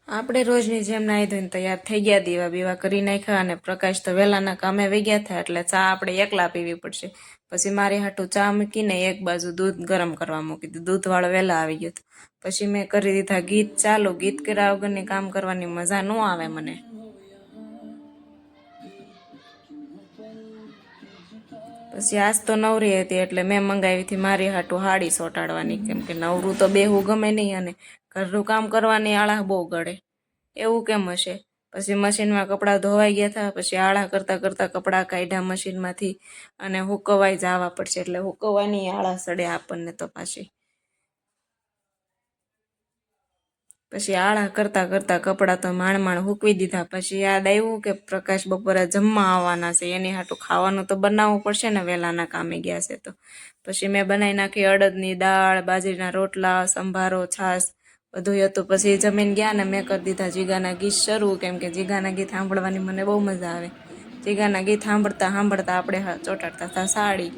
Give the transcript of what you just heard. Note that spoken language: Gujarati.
આપણે રોજની જેમ નાહી ધોઈને તૈયાર થઈ ગયા, દીવા બીવા કરી નાખ્યા અને પ્રકાશ તો વહેલાના કામે વહી ગયા હતા એટલે ચા આપણે એકલા પીવી પડશે. પછી મારી હાટું ચા મૂકીને એક બાજુ દૂધ ગરમ કરવા મૂકી દીધું. દૂધવાળો વહેલા આવી ગયો હતો. પછી મેં કરી દીધા ગીત ચાલુ. ગીત કર્યા વગરની કામ કરવાની મજા ન આવે મને. પછી આજ તો નવરી હતી એટલે મેં મંગાવી હતી મારી હાટું હાડી સોટાડવાની, કેમ કે નવરું તો બેહવું ગમે નહીં અને ઘરનું કામ કરવાની આળા બહુ ગળે. એવું કેમ હશે? પછી મશીનમાં કપડાં ધોવાઈ ગયા હતા. પછી આળા કરતાં કરતાં કપડાં કાઢ્યા મશીનમાંથી અને હુકવાઈ જવા પડશે એટલે હુકવવાની આળા સડે આપણને તો પાછી. પછી આળા કરતાં કરતાં કપડાં તો માણ હૂકવી દીધા. પછી યાદ આવ્યું કે પ્રકાશ બપોરે જમવા આવવાના છે, એની હાટું ખાવાનું તો બનાવવું પડશે ને, વહેલાના કામે ગયા છે તો. પછી મેં બનાવી નાખી અડદની દાળ, બાજરીના રોટલા, સંભારો, છાશ બધું હતું. પછી જમીન ગયા ને મેં કરી દીધા જીગાના ગીત શરૂ, કેમ કે જીગાના ગીત સાંભળવાની મને બહુ મજા આવે. જીગાના ગીત સાંભળતા સાંભળતા આપણે ચોટાડતા હતા સાડી.